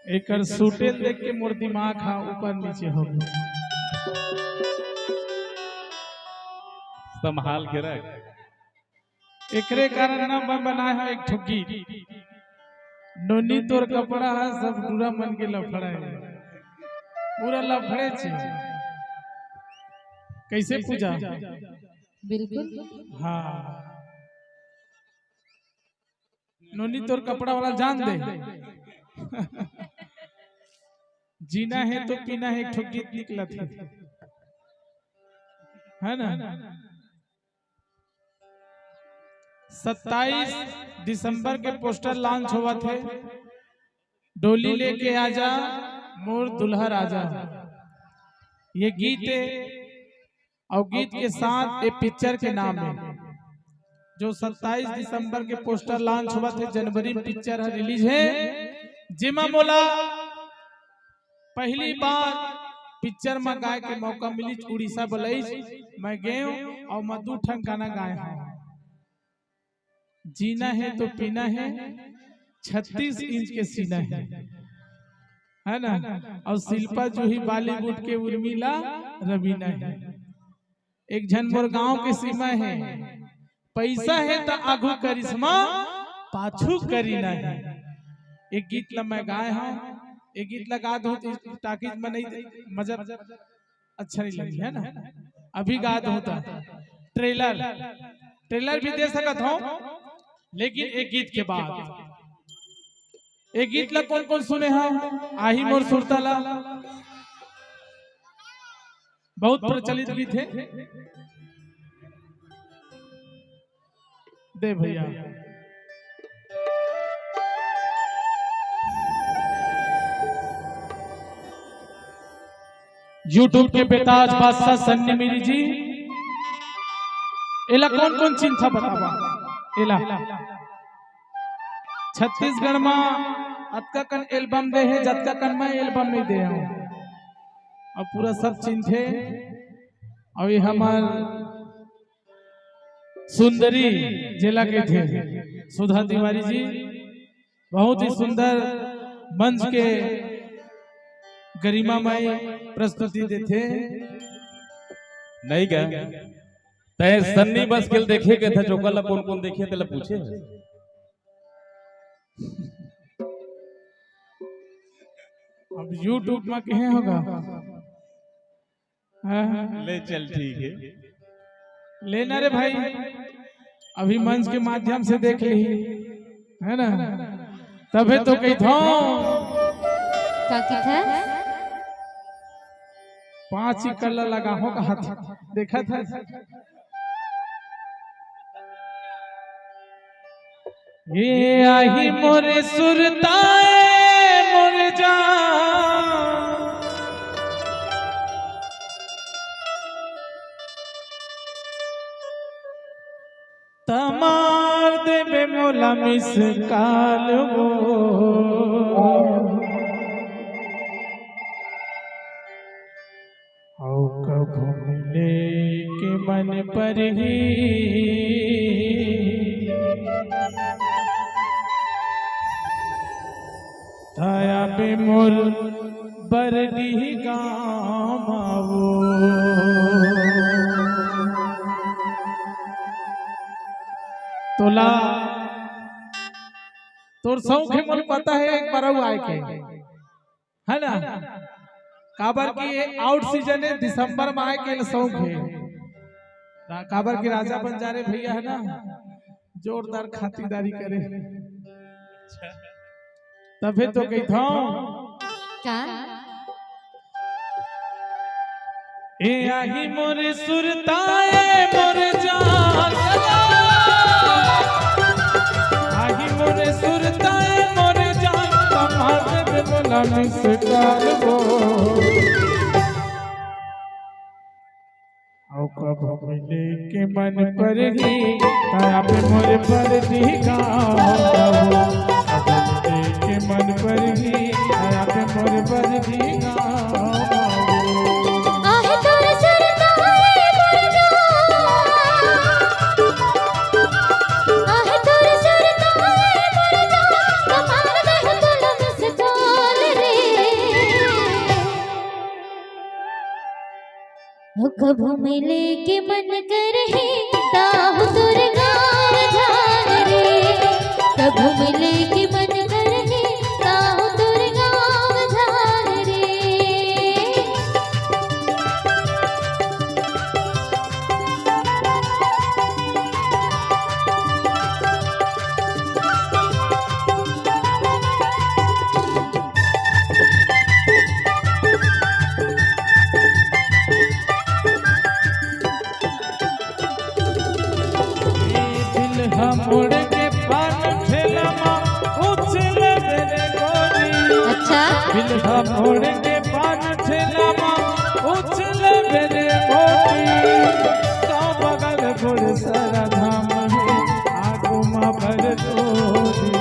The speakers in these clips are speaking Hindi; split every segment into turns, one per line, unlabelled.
एक सूटे देख के मोर दिमाग हा ऊपर नीचे हो गया।
संभाल के रख।
एकरे कारण ना मैं बनाया है एक ठुकी नोनी तोर कपड़ा है सब पूरा मन के लफड़ा है पूरा लफड़े छे। कैसे पूजा
बिल्कुल
हाँ नोनी तोर कपड़ा वाला जान दे जीना है तो पीना है एक ठो गीत निकला था है ना। 27 दिसंबर के पोस्टर लॉन्च हुआ थे डोली लेके आजा मोर दुल्हा राजा ये गीत है और गीत के साथ एक पिक्चर के नाम है जो 27 दिसंबर के पोस्टर लॉन्च हुआ थे जनवरी में पिक्चर है रिलीज है जिमा मोला पहली बार पिक्चर में गाय के मौका मिली उड़ीसा बलई मैं गए और मधु ठन गाना गाए हैं जीना है तो पीना है 36 इंच के सीना है ना और शिल्पा जो ही बॉलीवुड के उर्मिला रवीना है एक जन मोर गांव के सीमा है पैसा है तो आगू करिश्मा पाछू करीना है। एक गीत ला मैं गाए हाँ एक गीत लगा दो ताकि में नहीं मजा अच्छा नहीं लगी है ना अभी गा दो ट्रेलर भी दे सकत हो लेकिन एक गीत के बाद एक गीत ला कौन कौन सुने हाँ आही मोर सुरताला बहुत प्रचलित गीत है दे भैया यूट्यूब के बेताज बादशाह सन्नी मेरी जी एला कौन कौन चिंता बतावा एला छत्तीसगढ़ में अतका कन एल्बम दे है जतका कन में एल्बम नहीं दे हूं और पूरा सब चिंते और ये हमार सुंदरी जिला के थे सुधा तिवारी जी बहुत ही सुंदर मंच के गरिमामय प्रस्तुति देते
नहीं क्या तय सन्नी बस खेल देखे के था जो कल कौन कौन देखे तेला पूछे
अब YouTube में कहे होगा
ले चल ठीक है
लेना रे भाई अभी मंच के माध्यम से देख ली है ना तबे तो कही था
क्या
5 ही कल्ला लगा होगा हाथ देखा था ये आही मोरे सुरताए मोरे जान तमार देवे मोला मिस काल वो कभू मिले के मन पर ही थाया पे मोर बरदी गामावो तोला तोर शौक है मन पता है एक बार आए के है ना काबर की आउट सीजन है दिसंबर में आए के शौक है काबर की राजा बंजारे भैया है ना जोरदार खातिरदारी करे तभी तो कही था
क्या
ए आही मोरे सुरताए मोरे जान आही मोरे सुरताए मोरे जान कमाते बे बोला मिसकाल वो औ कब मिले के मन पर ही ताया पे मोरे पर दी गाओ के मन पर ही ताया पे मोरे पर दी गाओ
आहे तोरे सुरताए मोरे जान आहे तोरे सुरताए मोरे जान कमाल दे तुला मिस काल रे कभू मिले के मन करहे ताहु तोर गाँव झाल रे कभू मिले के मन करहे ताहु तोर गाँव झाल रे
मोड़ के पान ठेला उछल मेरे गोरी
अच्छा
बिल्हा मोड़ के पान ठेला उछल मेरे गोरी का बगल गोड़ सारा धाम है आगू माँ भर तोरी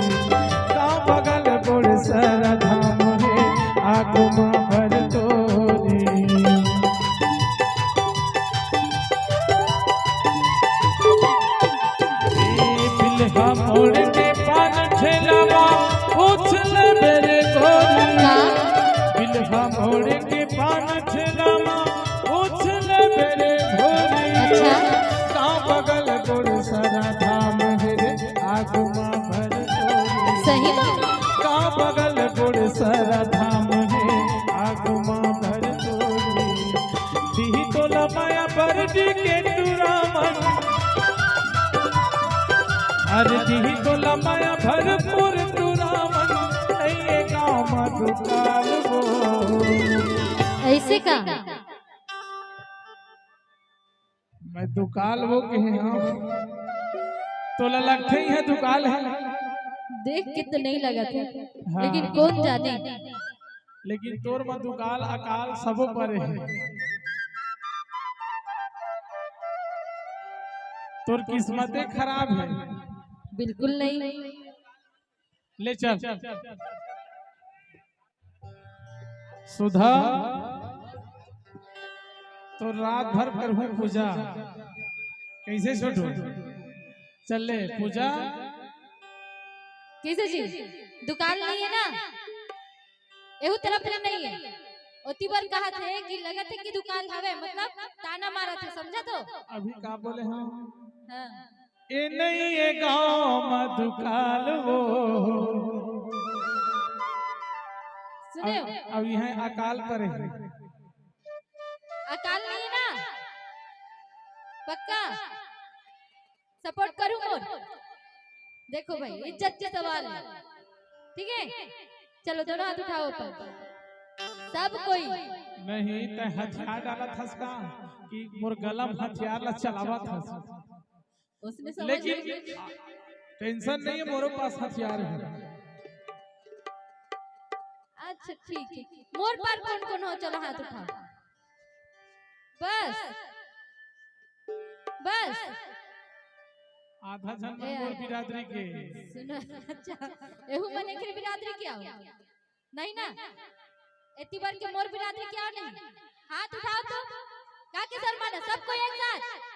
का बगल गोड़ सारा धाम है आगू माँ भर तोरी मोड़ के पान ठेला उछल मेरे गोरी बिल्हा मोड़ के पान ठेला उछल मेरे गोरी
अच्छा
का बगल गोड़ सारा धाम है रे आगू माँ भर तोरी
सही बात
का बगल गोड़ सारा धाम है आगू माँ भर तोरी दी तोला माया बरडी के टुरामन अरे दी तोला माया भरपूर टुरामन ये गाँव दुकाल वो
ऐसे का
मैं दुकाल वो के हाँ तोला लगते ही है दुकाल है
देख के तो नहीं लगा था
हाँ।
लेकिन कौन जाने
लेकिन तोर में दुकाल अकाल सबो परे है तोर किस्मतें खराब है
बिल्कुल नहीं
ले चल सुधा तो रात भर करूँ पूजा कैसे छोड़ू चल ले पूजा
कैसे जी दुकान नहीं है ना एहू तरफ में नहीं है ओती बार कहा थे कि लगत है कि दुकान हवे मतलब ताना मारा थे समझा तो
अभी का बोले हाँ
हाँ
ए नहीं ये गाँव में दुकाल वो
सुने
अब यहाँ अकाल पर है
अकाल नहीं है ना पक्का सपोर्ट करूं मोर देखो भाई इज्जत के सवाल है ठीक है चलो दोनों हाथ उठाओ ऊपर सब कोई
नहीं ते हथियार डाला था का कि मोर गलम हथियार ला चलावा था
उसने समझ
लेकिन
लिया।
टेंशन नहीं है मोरे पास हथियार है
अच्छा ठीक है मोर पर कौन कौन हो चलो हाथ उठाओ बस बस
आधा जन मोर बिरादरी के
सुनो अच्छा एहू मने के बिरादरी क्या हो नहीं ना इतनी बार के मोर बिरादरी क्या हो नहीं हाथ उठाओ तो काके शर्माना सबको एक साथ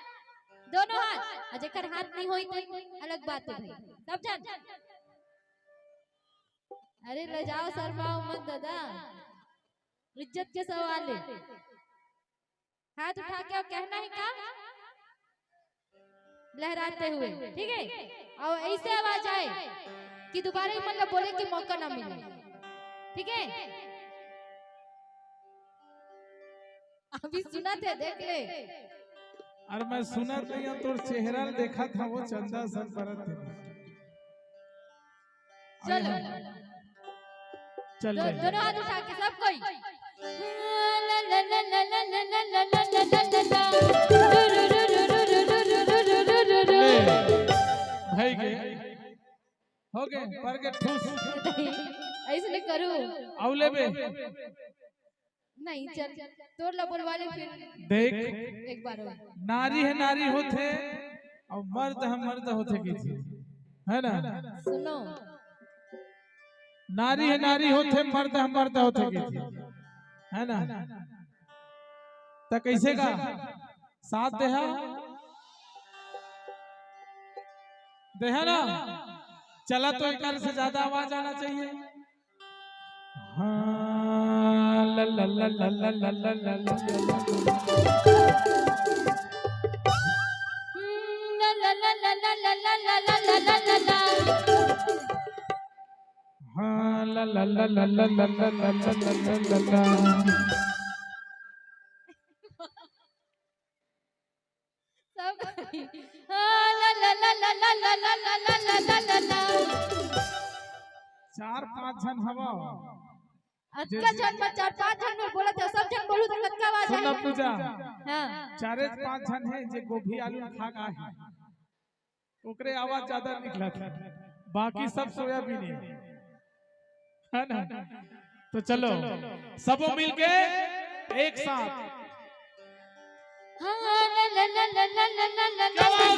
दोनों हाथ अजय कर हाथ नहीं होई तो अलग बात है भाई सब जान अरे ले जाओ शर्माओ मत दादा इज्जत के सवाल है हाथ उठा के और कहना है क्या लहराते हुए ठीक है और ऐसे आवाज आए कि दोबारा मतलब बोले कि मौका ना मिले ठीक है अभी सुना थे देख ले
और मैं सुना नहीं हूँ तो चेहरा देखा था वो चंदा सर परत
चलो
चल
दोनों हाथ उठा के सब कोई
भाई के हो गए पर के ठूस
ऐसे नहीं करूं
औले बे
नहीं चल तोड़ ला बोलवाले फिर
देख
एक बार और
नारी है नारी होते और मर्द है मर्द होते की थी है ना
सुनो
नारी है नारी होते मर्द है मर्द होते की थी है ना तो कैसे का साथ देहा ना चला तो एक से ज्यादा आवाज आना चाहिए हाँ ला ला ला ला ला ला ला ला
ला ला ला ला ला ला ला ला ला ला ला।
हाँ ला ला ला ला ला ला ला ला ला ला ला ला।
सब हाँ ला ला ला ला ला ला ला ला ला ला ला ला ला।
4-5 जन हवा
अक्का जन में 4-5 जन में बोला था सब जन बोलू तो कत्का आवाज
सुनो
है।
पूजा
हाँ
4-5 जन है जे गोभी आलू खा का है ओकरे आवाज ज्यादा निकला था बाकी सब सोयाबीन है ना। तो चलो सब मिलके एक साथ
हाँ ला ला ला ला ला ला ला ला ला।